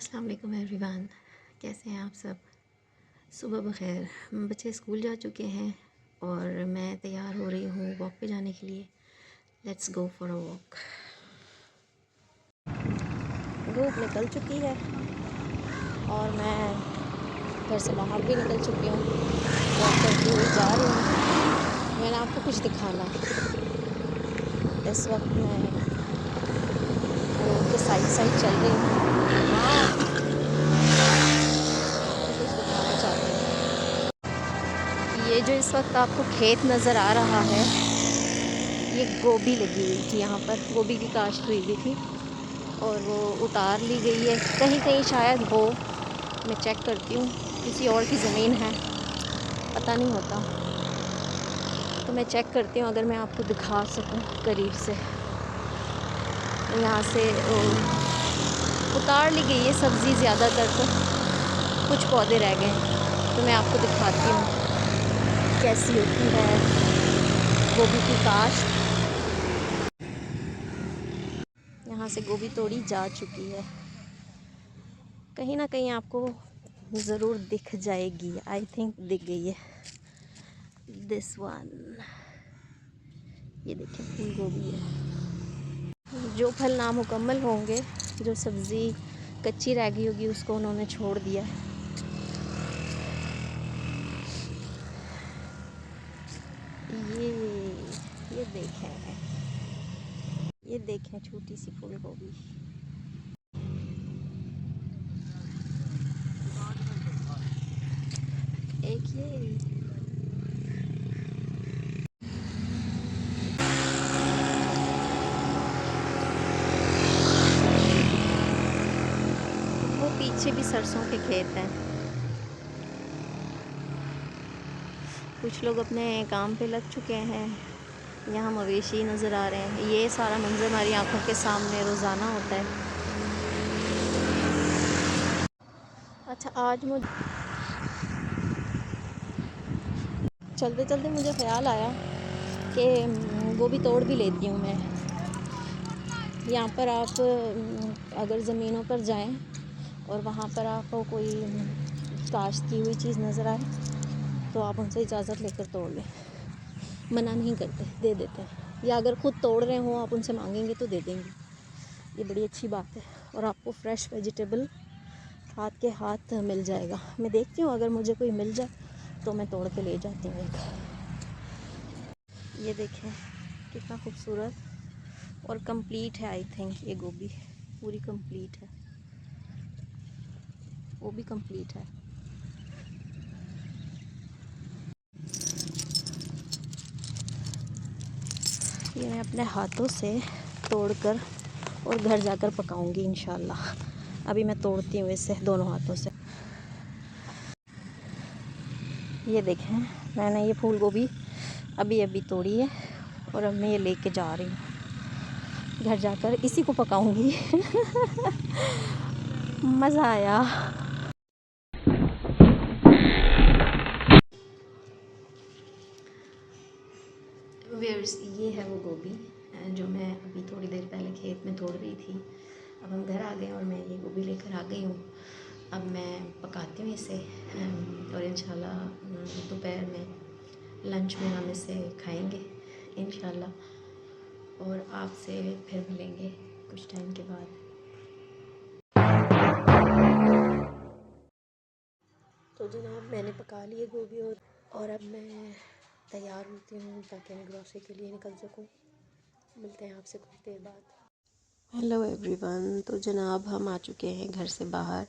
अस्सलाम वालेकुम एवरीवन, कैसे हैं आप सब। सुबह बखैर। बच्चे स्कूल जा चुके हैं और मैं तैयार हो रही हूँ वॉक पे जाने के लिए। Let's go for a walk. धूप निकल चुकी है और मैं घर से बाहर भी निकल चुकी हूँ। वॉक करती हुई जा रही हूँ। मैंने आपको कुछ दिखाना है। इस वक्त मैं रोड के साइड चल रही हूँ। कुछ दिखाना चाहती हूँ। ये जो इस वक्त आपको खेत नज़र आ रहा है, ये गोभी लगी हुई थी। यहाँ पर गोभी की काश्त हुई हुई थी और वो उतार ली गई है। कहीं कहीं शायद हो, मैं चेक करती हूँ। किसी और की ज़मीन है, पता नहीं होता, तो मैं चेक करती हूँ अगर मैं आपको दिखा सकूँ करीब से। यहाँ से उतार ली गई है सब्ज़ी ज़्यादातर, तो कुछ पौधे रह गए हैं, तो मैं आपको दिखाती हूँ कैसी होती है गोभी की काश्त। यहाँ से गोभी तोड़ी जा चुकी है, कहीं ना कहीं आपको ज़रूर दिख जाएगी। आई थिंक दिख गई है। दिस वन, ये देखिए फूल गोभी है। जो फल नामुकम्मल होंगे, जो सब्ज़ी कच्ची रह गई होगी, उसको उन्होंने छोड़ दिया है। ये देखें, ये देखें छोटी सी फूल गोभी। एक ये वो पीछे भी सरसों के खेत हैं। कुछ लोग अपने काम पे लग चुके हैं। यहाँ मवेशी नज़र आ रहे हैं। ये सारा मंजर हमारी आंखों के सामने रोज़ाना होता है। अच्छा, आज मुझे चलते चलते मुझे ख़्याल आया कि गोभी तोड़ भी लेती हूँ मैं। यहाँ पर आप अगर ज़मीनों पर जाएं और वहाँ पर आपको कोई काश्त की हुई चीज़ नज़र आए, तो आप उनसे इजाज़त लेकर तोड़ लें। मना नहीं करते, दे देते हैं। या अगर ख़ुद तोड़ रहे हों, आप उनसे मांगेंगे तो दे देंगे। ये बड़ी अच्छी बात है। और आपको फ्रेश वेजिटेबल हाथ के हाथ मिल जाएगा। मैं देखती हूँ, अगर मुझे कोई मिल जाए तो मैं तोड़ के ले जाती हूँ एक। ये देखें कितना खूबसूरत और कंप्लीट है। आई थिंक ये गोभी पूरी कंप्लीट है, वो भी कंप्लीट है। ये मैं अपने हाथों से तोड़कर और घर जाकर पकाऊंगी इंशाल्लाह। अभी मैं तोड़ती हूँ इसे दोनों हाथों से। ये देखें, मैंने ये फूल गोभी अभी अभी तोड़ी है और अब मैं ये लेके जा रही हूँ। घर जाकर इसी को पकाऊंगी। मज़ा आया। व्यूअर्स, ये है वो गोभी जो मैं अभी थोड़ी देर पहले खेत में तोड़ रही थी। अब हम घर आ गए और मैं ये गोभी लेकर आ गई हूँ। अब मैं पकाती हूँ इसे और इंशाल्लाह दोपहर में लंच में हम इसे खाएंगे इंशाल्लाह। और आपसे फिर मिलेंगे कुछ टाइम के बाद। तो जनाब, मैंने पका लिए गोभी और अब मैं तैयार होती हूँ ताकि मैं ग्रोसरी के लिए निकल सकूँ। मिलते हैं आपसे कुछ देर बाद। Hello everyone. तो जनाब, हम आ चुके हैं घर से बाहर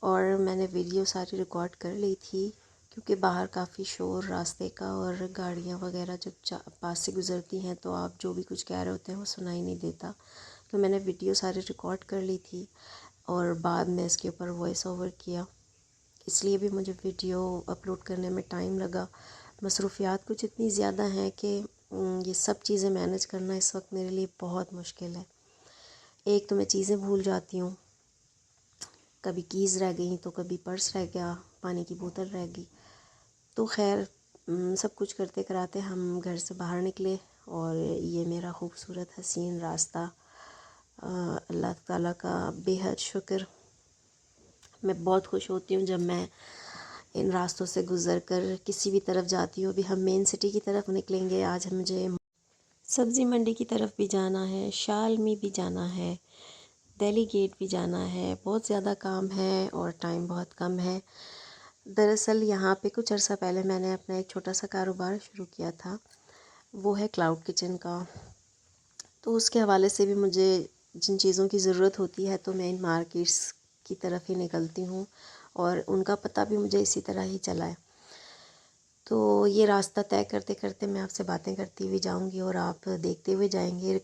और मैंने वीडियो सारी रिकॉर्ड कर ली थी क्योंकि बाहर काफ़ी शोर रास्ते का और गाड़ियाँ वगैरह जब पास से गुज़रती हैं तो आप जो भी कुछ कह रहे होते हैं वो सुनाई नहीं देता। तो मैंने वीडियो सारी रिकॉर्ड कर ली थी और बाद में इसके ऊपर वॉइस ओवर किया, इसलिए भी मुझे वीडियो अपलोड करने में टाइम लगा। मसरूफ़ियात कुछ इतनी ज़्यादा हैं कि ये सब चीज़ें मैनेज करना इस वक्त मेरे लिए बहुत मुश्किल है। एक तो मैं चीज़ें भूल जाती हूँ, कभी कीज़ रह गई तो कभी पर्स रह गया, पानी की बोतल रह गई। तो खैर सब कुछ करते कराते हम घर से बाहर निकले और ये मेरा खूबसूरत हसीन रास्ता, अल्लाह ताला का बेहद शुक्र मैं बहुत खुश होती हूँ जब मैं इन रास्तों से गुज़र कर किसी भी तरफ जाती हूँ। अभी हम मेन सिटी की तरफ निकलेंगे। आज हम मुझे सब्ज़ी मंडी की तरफ भी जाना है, शालमी भी जाना है, दिल्ली गेट भी जाना है। बहुत ज़्यादा काम है और टाइम बहुत कम है। दरअसल यहाँ पे कुछ अर्सा पहले मैंने अपना एक छोटा सा कारोबार शुरू किया था, वो है क्लाउड किचन का। तो उसके हवाले से भी मुझे जिन चीज़ों की ज़रूरत होती है तो मैं इन मार्केट्स की तरफ ही निकलती हूँ और उनका पता भी मुझे इसी तरह ही चला है। तो ये रास्ता तय करते करते मैं आपसे बातें करती हुई जाऊँगी और आप देखते हुए जाएंगे।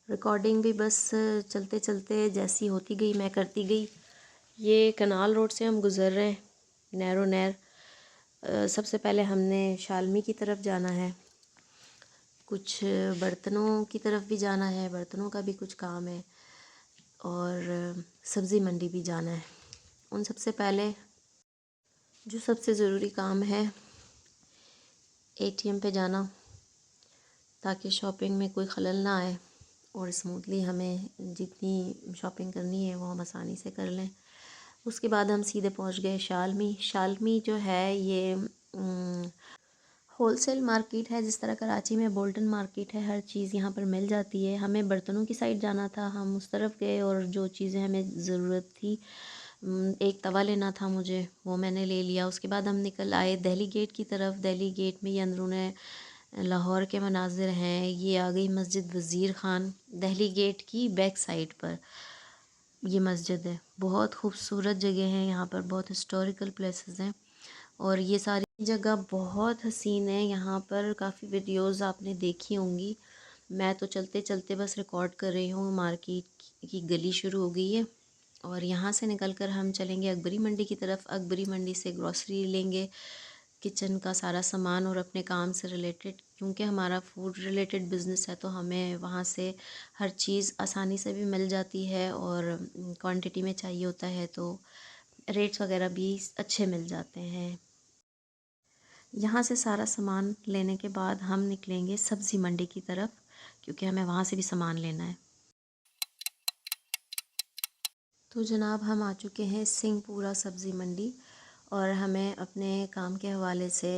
रिकॉर्डिंग भी बस चलते चलते जैसी होती गई मैं करती गई। ये कनाल रोड से हम गुज़र रहे हैं, नैरो नहर। सबसे पहले हमने शालमी की तरफ जाना है, कुछ बर्तनों की तरफ भी जाना है, बर्तनों का भी कुछ काम है और सब्ज़ी मंडी भी जाना है। उन सबसे पहले जो सबसे ज़रूरी काम है, एटीएम पे जाना, ताकि शॉपिंग में कोई खलल ना आए और स्मूथली हमें जितनी शॉपिंग करनी है वो हम आसानी से कर लें। उसके बाद हम सीधे पहुंच गए शालमी। शालमी जो है ये होलसेल मार्केट है, जिस तरह कराची में बोल्टन मार्केट है, हर चीज़ यहाँ पर मिल जाती है। हमें बर्तनों की साइड जाना था, हम उस तरफ गए और जो चीज़ें हमें ज़रूरत थी, एक तवा लेना था मुझे, वो मैंने ले लिया। उसके बाद हम निकल आए दिल्ली गेट की तरफ। दिल्ली गेट में ये अंदरूने लाहौर के मनाजिर हैं। ये आ गई मस्जिद वज़ीर ख़ान, दिल्ली गेट की बैक साइड पर ये मस्जिद है। बहुत खूबसूरत जगह है, यहाँ पर बहुत हिस्टोरिकल प्लेसेस हैं और ये सारी जगह बहुत हसीन है। यहाँ पर काफ़ी वीडियोस आपने देखी होंगी। मैं तो चलते चलते बस रिकॉर्ड कर रही हूँ। मार्केट की गली शुरू हो गई है और यहाँ से निकलकर हम चलेंगे अकबरी मंडी की तरफ। अकबरी मंडी से ग्रॉसरी लेंगे, किचन का सारा सामान और अपने काम से रिलेटेड, क्योंकि हमारा फूड रिलेटेड बिज़नेस है तो हमें वहाँ से हर चीज़ आसानी से भी मिल जाती है और क्वांटिटी में चाहिए होता है तो रेट्स वगैरह भी अच्छे मिल जाते हैं। यहाँ से सारा सामान लेने के बाद हम निकलेंगे सब्ज़ी मंडी की तरफ, क्योंकि हमें वहाँ से भी सामान लेना है। तो जनाब हम आ चुके हैं सिंहपुरा सब्ज़ी मंडी और हमें अपने काम के हवाले से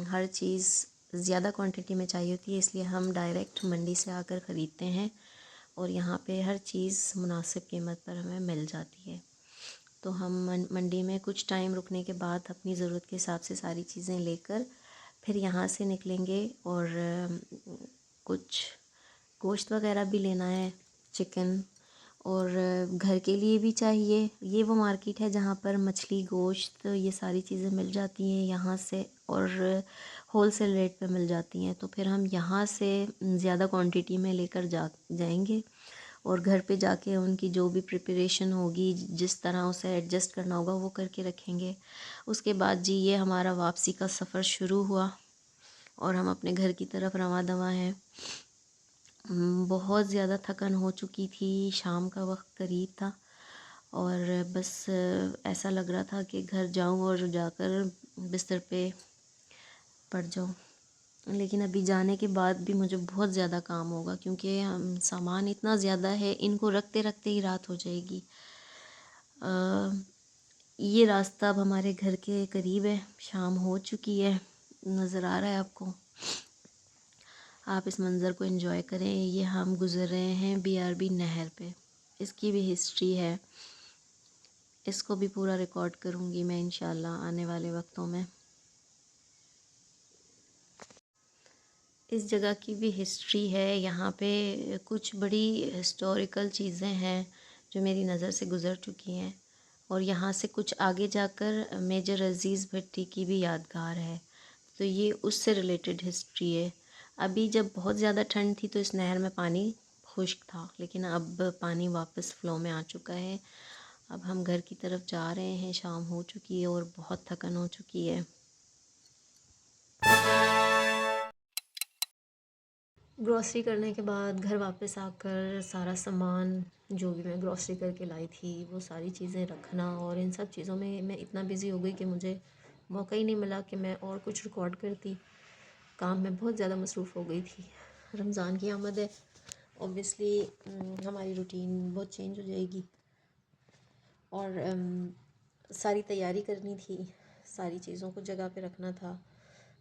हर चीज़ ज़्यादा क्वांटिटी में चाहिए होती है, इसलिए हम डायरेक्ट मंडी से आकर ख़रीदते हैं और यहाँ पे हर चीज़ मुनासिब कीमत पर हमें मिल जाती है। तो हम मंडी में कुछ टाइम रुकने के बाद अपनी ज़रूरत के हिसाब से सारी चीज़ें लेकर फिर यहाँ से निकलेंगे और कुछ गोश्त वगैरह भी लेना है, चिकन, और घर के लिए भी चाहिए। ये वो मार्केट है जहाँ पर मछली, गोश्त, ये सारी चीज़ें मिल जाती हैं यहाँ से और होलसेल रेट पे मिल जाती हैं। तो फिर हम यहाँ से ज़्यादा क्वांटिटी में लेकर जाएंगे और घर पे जाके उनकी जो भी प्रिपरेशन होगी, जिस तरह उसे एडजस्ट करना होगा वो करके रखेंगे। उसके बाद जी ये हमारा वापसी का सफ़र शुरू हुआ और हम अपने घर की तरफ रवां दवा हैं। बहुत ज़्यादा थकन हो चुकी थी, शाम का वक्त करीब था और बस ऐसा लग रहा था कि घर जाऊं और जाकर बिस्तर पे पड़ जाऊं। लेकिन अभी जाने के बाद भी मुझे बहुत ज़्यादा काम होगा, क्योंकि हम सामान इतना ज़्यादा है, इनको रखते रखते ही रात हो जाएगी। ये रास्ता अब हमारे घर के करीब है, शाम हो चुकी है, नज़र आ रहा है आपको। आप इस मंज़र को एंजॉय करें। ये हम गुज़र रहे हैं BRB नहर पे, इसकी भी हिस्ट्री है, इसको भी पूरा रिकॉर्ड करूँगी मैं इंशाल्लाह आने वाले वक्तों में। इस जगह की भी हिस्ट्री है, यहाँ पे कुछ बड़ी हिस्टोरिकल चीज़ें हैं जो मेरी नज़र से गुज़र चुकी हैं और यहाँ से कुछ आगे जाकर मेजर अज़ीज़ भट्टी की भी यादगार है, तो ये उससे रिलेटेड हिस्ट्री है। अभी जब बहुत ज़्यादा ठंड थी तो इस नहर में पानी खुश्क था, लेकिन अब पानी वापस फ़्लो में आ चुका है। अब हम घर की तरफ जा रहे हैं, शाम हो चुकी है और बहुत थकन हो चुकी है। ग्रॉसरी करने के बाद घर वापस आकर सारा सामान जो भी मैं ग्रॉसरी करके लाई थी वो सारी चीज़ें रखना, और इन सब चीज़ों में मैं इतना बिज़ी हो गई कि मुझे मौका ही नहीं मिला कि मैं और कुछ रिकॉर्ड करती। काम में बहुत ज़्यादा मसरूफ़ हो गई थी। रमज़ान की आमद है, ऑब्वियसली हमारी रूटीन बहुत चेंज हो जाएगी और सारी तैयारी करनी थी, सारी चीज़ों को जगह पे रखना था,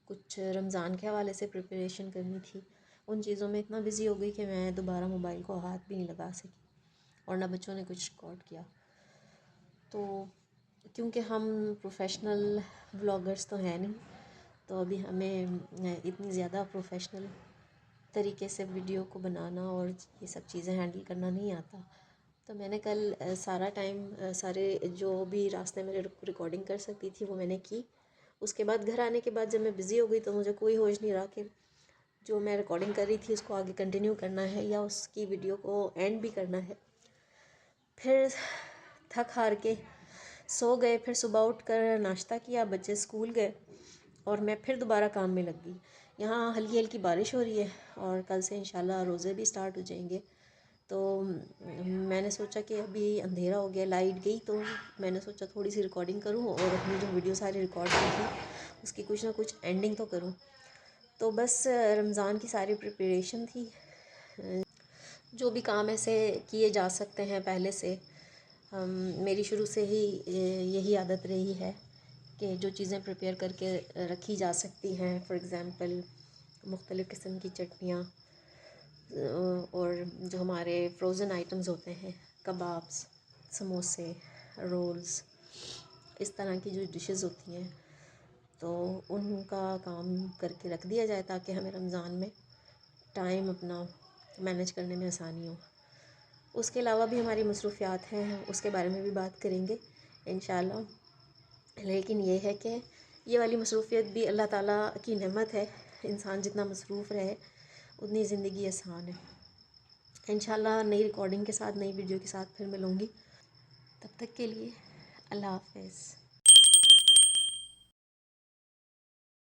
कुछ रमज़ान के हवाले से प्रिपरेशन करनी थी। उन चीज़ों में इतना बिज़ी हो गई कि मैं दोबारा मोबाइल को हाथ भी नहीं लगा सकी और ना बच्चों ने कुछ रिकॉर्ड किया। तो क्योंकि हम प्रोफेशनल व्लॉगर्स तो हैं नहीं, तो अभी हमें इतनी ज़्यादा प्रोफेशनल तरीके से वीडियो को बनाना और ये सब चीज़ें हैंडल करना नहीं आता। तो मैंने कल सारा टाइम सारे जो भी रास्ते में रिकॉर्डिंग कर सकती थी वो मैंने की। उसके बाद घर आने के बाद जब मैं बिज़ी हो गई तो मुझे कोई होश नहीं रहा कि जो मैं रिकॉर्डिंग कर रही थी उसको आगे कंटिन्यू करना है या उसकी वीडियो को एंड भी करना है। फिर थक हार के सो गए। फिर सुबह उठ कर नाश्ता किया, बच्चे स्कूल गए और मैं फिर दोबारा काम में लग गई। यहाँ हल्की हल्की बारिश हो रही है और कल से इंशाल्लाह रोज़े भी स्टार्ट हो जाएंगे। तो मैंने सोचा कि अभी अंधेरा हो गया, लाइट गई, तो मैंने सोचा थोड़ी सी रिकॉर्डिंग करूँ और अपनी जो वीडियो सारी रिकॉर्ड की थी उसकी कुछ ना कुछ एंडिंग तो करूँ। तो बस रमज़ान की सारी प्रिपरेशन थी। जो भी काम ऐसे किए जा सकते हैं पहले से, मेरी शुरू से ही यही आदत रही है कि जो चीज़ें प्रिपेयर करके रखी जा सकती हैं, फॉर एग्ज़ाम्पल मुख्तलिफ़ किस्म की चटनियाँ और जो हमारे फ्रोज़न आइटम्स होते हैं, कबाब्स, समोसे, रोल्स, इस तरह की जो डिशेस होती हैं, तो उनका काम करके रख दिया जाए ताकि हमें रमज़ान में टाइम अपना मैनेज करने में आसानी हो। उसके अलावा भी हमारी मसरूफ़ियात हैं, उसके बारे में भी बात करेंगे इंशाल्लाह। लेकिन ये है कि ये वाली मसरूफ़ियत भी अल्लाह ताला की नेमत है। इंसान जितना मसरूफ़ रहे उतनी ज़िंदगी आसान है। इंशाल्लाह नई रिकॉर्डिंग के साथ, नई वीडियो के साथ फिर मिलूँगी। तब तक के लिए अल्लाह हाफ़िज़।